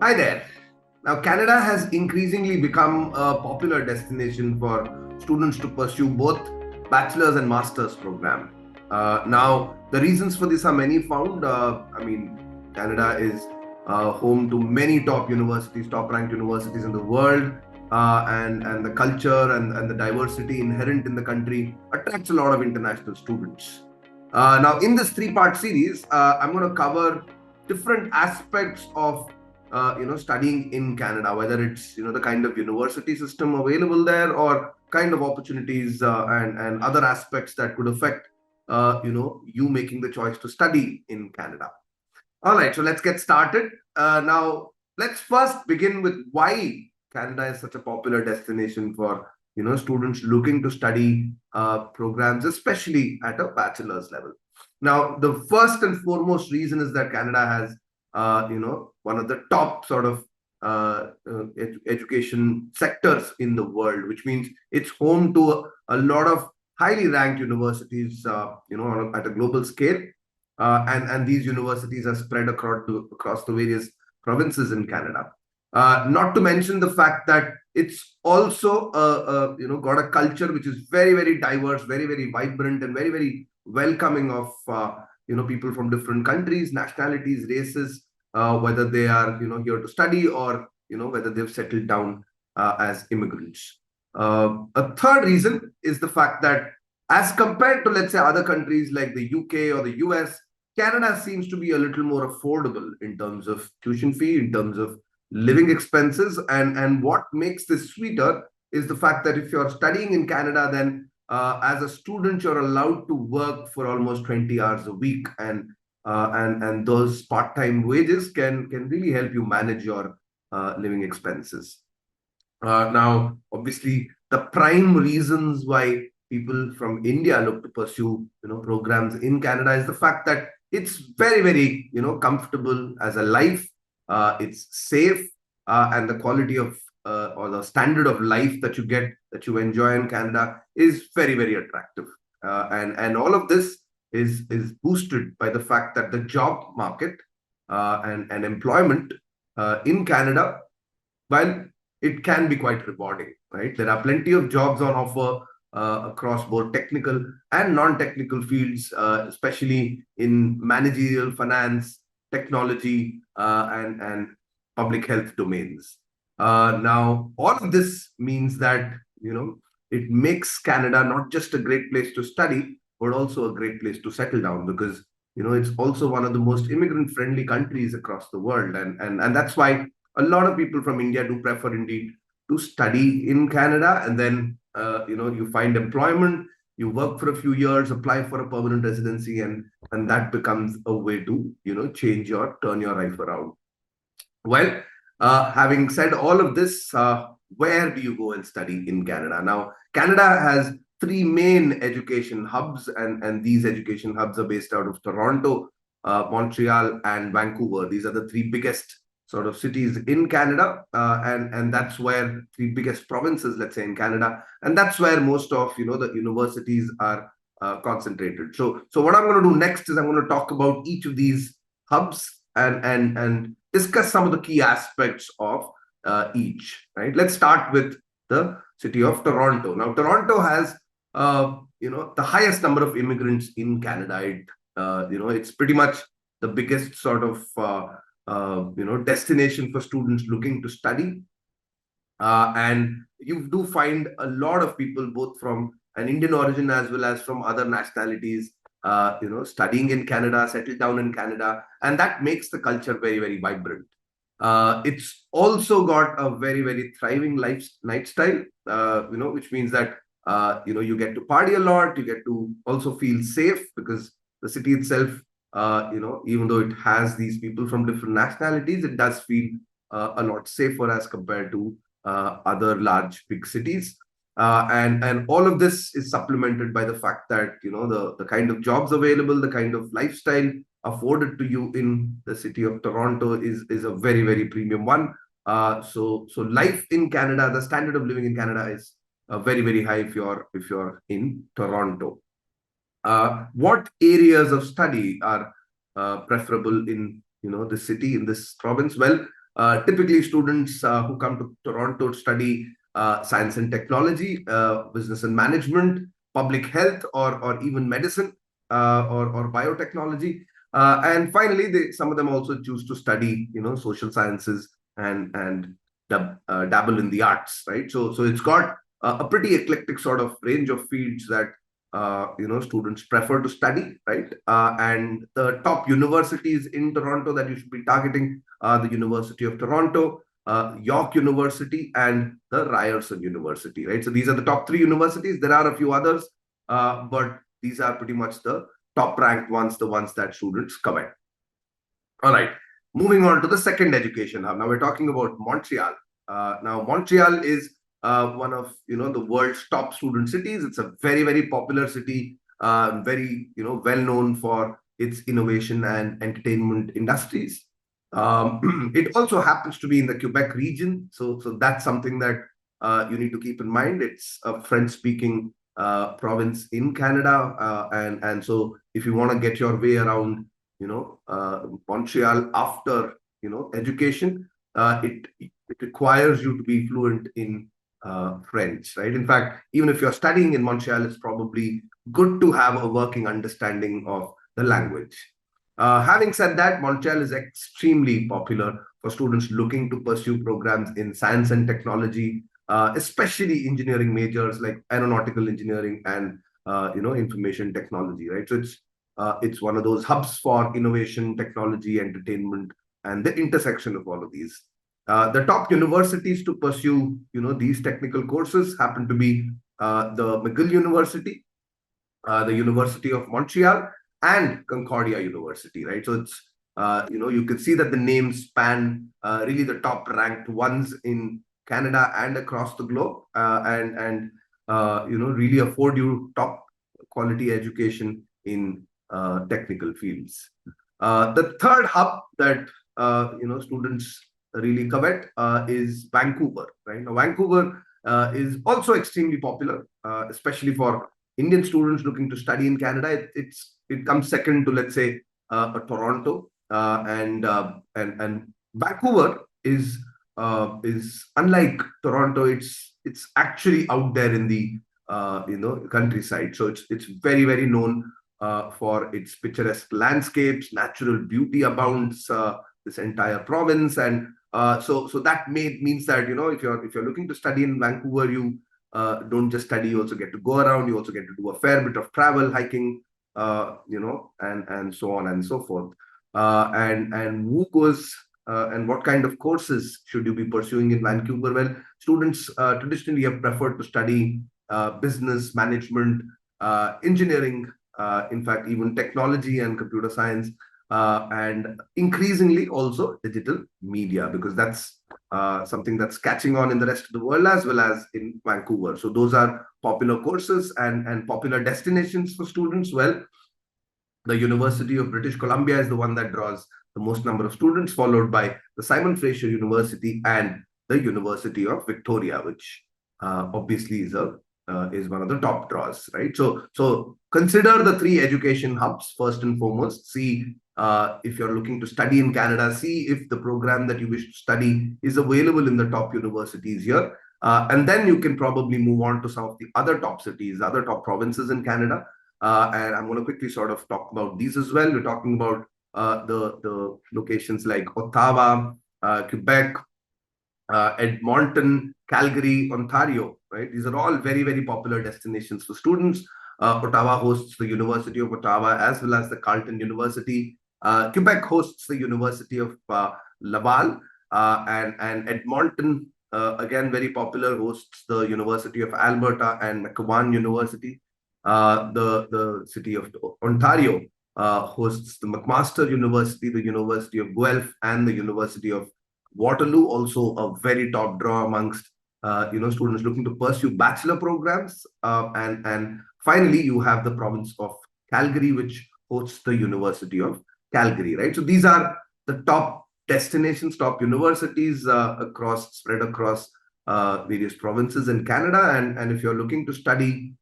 Hi there. Now, Canada has increasingly become a popular destination for students to pursue both bachelor's and master's program. Now, the reasons for this are many found. Canada is home to many top universities, top ranked universities in the world, and the culture and the diversity inherent in the country attracts a lot of international students. Now, in this three-part series, I'm going to cover different aspects of studying in Canada, whether it's the kind of university system available there or kind of opportunities and other aspects that could affect you making the choice to study in Canada. All right, so let's get started. Now, let's first begin with why Canada is such a popular destination for students looking to study programs, especially at a bachelor's level. Now, the first and foremost reason is that Canada has one of the top sort of education sectors in the world, which means it's home to a lot of highly ranked universities, at a global scale. And these universities are spread across the various provinces in Canada. Not to mention the fact that it's also got a culture which is very, very diverse, very, very vibrant, and very, very welcoming of people from different countries, nationalities, races, whether they are here to study or whether they've settled down as immigrants. A third reason is the fact that as compared to, let's say, other countries like the UK or the US, Canada seems to be a little more affordable in terms of tuition fee, in terms of living expenses. And what makes this sweeter is the fact that if you're studying in Canada, then as a student, you're allowed to work for almost 20 hours a week. And those part-time wages can really help you manage your living expenses. Now, obviously, the prime reasons why people from India look to pursue programs in Canada is the fact that it's very, very comfortable as a life. It's safe, and the quality of or the standard of life that you enjoy in Canada is very, very attractive. And all of this is boosted by the fact that the job market and employment in Canada, while it can be quite rewarding, right? There are plenty of jobs on offer across both technical and non-technical fields, especially in managerial, finance, technology, and public health domains. Now, all of this means that it makes Canada not just a great place to study, but also a great place to settle down, because it's also one of the most immigrant-friendly countries across the world, and that's why a lot of people from India do prefer indeed to study in Canada, and then you find employment, you work for a few years, apply for a permanent residency, and that becomes a way to turn your life around. Well, having said all of this, where do you go and study in Canada? Now, Canada has three main education hubs, and these education hubs are based out of Toronto, Montreal, and Vancouver. These are the three biggest sort of cities in Canada, and that's where three biggest provinces, let's say, in Canada, and that's where most of the universities are concentrated. So what I'm going to do next is I'm going to talk about each of these hubs and discuss some of the key aspects of each. Right. Let's start with the city of Toronto. Now, Toronto has the highest number of immigrants in Canada. It's pretty much the biggest sort of destination for students looking to study. And you do find a lot of people, both from an Indian origin as well as from other nationalities, studying in Canada, settled down in Canada, and that makes the culture very, very vibrant. It's also got a very, very thriving lifestyle, which means that you get to party a lot, you get to also feel safe, because the city itself, even though it has these people from different nationalities, it does feel a lot safer as compared to other large big cities. And all of this is supplemented by the fact that the kind of jobs available, the kind of lifestyle afforded to you in the city of Toronto is a very, very premium one. So life in Canada, the standard of living in Canada is very, very high if you're in Toronto. What areas of study are preferable in the city, in this province? Well, Typically, students who come to Toronto to study science and technology, business and management, public health, or even medicine, or biotechnology. And finally, some of them also choose to study, social sciences and dabble in the arts, right? So it's got a pretty eclectic sort of range of fields that students prefer to study, right? And the top universities in Toronto that you should be targeting are the University of Toronto, York University, and the Ryerson University, right? So these are the top three universities. There are a few others, but these are pretty much the top ranked ones, the ones that students covet. All right, moving on to the second education hub. Now we're talking about Montreal. Now Montreal is one of the world's top student cities. It's a very, very popular city, very well known for its innovation and entertainment industries. It also happens to be in the Quebec region, so that's something that you need to keep in mind. It's a French-speaking province in Canada, and so if you want to get your way around Montreal after education, it requires you to be fluent in French, right? In fact, even if you're studying in Montreal, it's probably good to have a working understanding of the language. Having said that, Montreal is extremely popular for students looking to pursue programs in science and technology, especially engineering majors like aeronautical engineering and information technology, right? So it's one of those hubs for innovation, technology, entertainment, and the intersection of all of these. The top universities to pursue, these technical courses happen to be the McGill University, the University of Montreal, and Concordia University, right? So it's, you can see that the names span really the top ranked ones in Canada and across the globe, and really afford you top quality education in technical fields. The third hub that students really covet is Vancouver, right? Now, Vancouver is also extremely popular, especially for Indian students looking to study in Canada. It comes second to, let's say, Toronto, and Vancouver is unlike Toronto. It's actually out there in the countryside. So it's very, very known for its picturesque landscapes. Natural beauty abounds this entire province, and so that means that if you're looking to study in Vancouver, you don't just study, you also get to go around, you also get to do a fair bit of travel, hiking, and so on and so forth. And who goes and what kind of courses should you be pursuing in Vancouver? Well, students traditionally have preferred to study business, management, engineering, in fact, even technology and computer science, and increasingly also digital media, because that's something that's catching on in the rest of the world as well as in Vancouver. So those are popular courses and popular destinations for students. Well, the University of British Columbia is the one that draws the most number of students, followed by the Simon Fraser University and the University of Victoria, which obviously is one of the top draws, right? So consider the three education hubs first and foremost. See if you're looking to study in Canada, see if the program that you wish to study is available in the top universities here. And then you can probably move on to some of the other top cities, other top provinces in Canada. And I'm going to quickly sort of talk about these as well. We're talking about the locations like Ottawa, Quebec, Edmonton, Calgary, Ontario, right? These are all very, very popular destinations for students. Ottawa hosts the University of Ottawa as well as the Carleton University. Quebec hosts the University of Laval, and Edmonton, again, very popular, hosts the University of Alberta and McEwan University. The city of Ontario hosts the McMaster University, the University of Guelph, and the University of Waterloo, also a very top draw amongst students looking to pursue bachelor programs. And finally, you have the province of Calgary, which hosts the University of Calgary, right? So these are the top destinations, top universities spread across various provinces in Canada. And if you're looking to study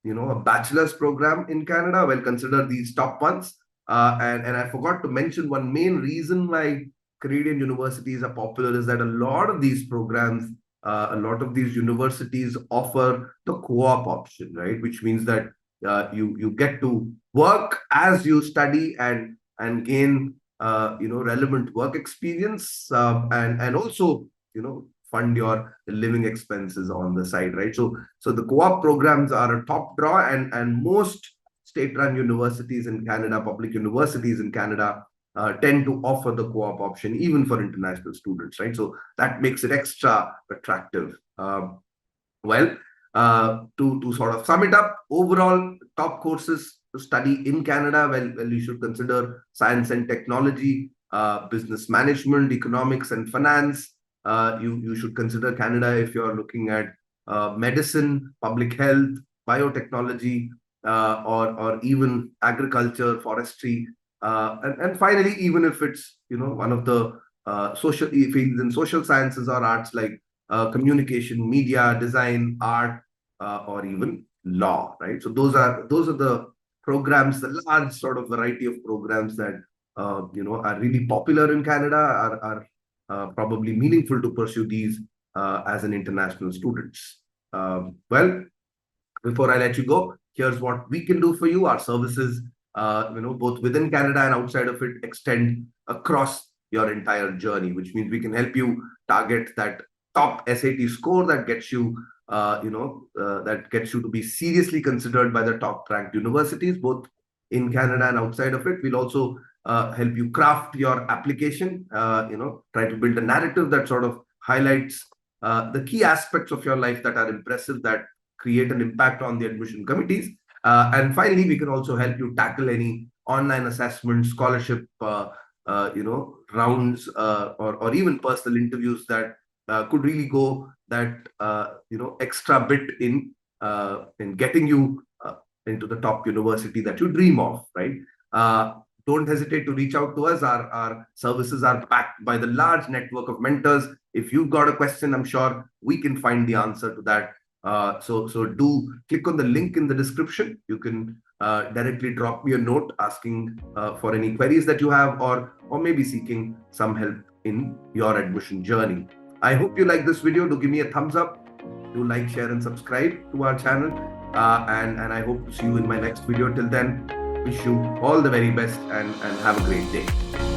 a bachelor's program in Canada, well, consider these top ones. And I forgot to mention one main reason why Canadian universities are popular is that a lot of these programs, a lot of these universities offer the co-op option, right? Which means that you get to work as you study and gain relevant work experience, and also fund your living expenses on the side, right? So the co-op programs are a top draw, and most state-run universities in Canada, public universities in Canada, tend to offer the co-op option even for international students, right? So that makes it extra attractive. Well, to sort of sum it up, overall top courses to study in Canada, well, you should consider science and technology, business management, economics and finance. You should consider Canada if you're looking at medicine, public health, biotechnology, or even agriculture, forestry, and finally, even if it's one of the social fields in social sciences or arts like communication, media, design, art, or even law, right? So those are the programs, the large sort of variety of programs that are really popular in Canada, are probably meaningful to pursue these as an international students. Well, before I let you go, here's what we can do for you. Our services, both within Canada and outside of it, extend across your entire journey, which means we can help you target that top SAT score that gets you, to be seriously considered by the top ranked universities, both in Canada and outside of it. We'll also help you craft your application, try to build a narrative that sort of highlights the key aspects of your life that are impressive, that create an impact on the admission committees. And finally, we can also help you tackle any online assessment, scholarship, rounds, or even personal interviews that could really go that extra bit in getting you into the top university that you dream of, right? Don't hesitate to reach out to us. Our services are backed by the large network of mentors. If you've got a question, I'm sure we can find the answer to that. So do click on the link in the description. You can directly drop me a note asking for any queries that you have, or maybe seeking some help in your admission journey. I hope you like this video. Do give me a thumbs up. Do like, share, and subscribe to our channel. And I hope to see you in my next video. Till then, wish you all the very best and have a great day.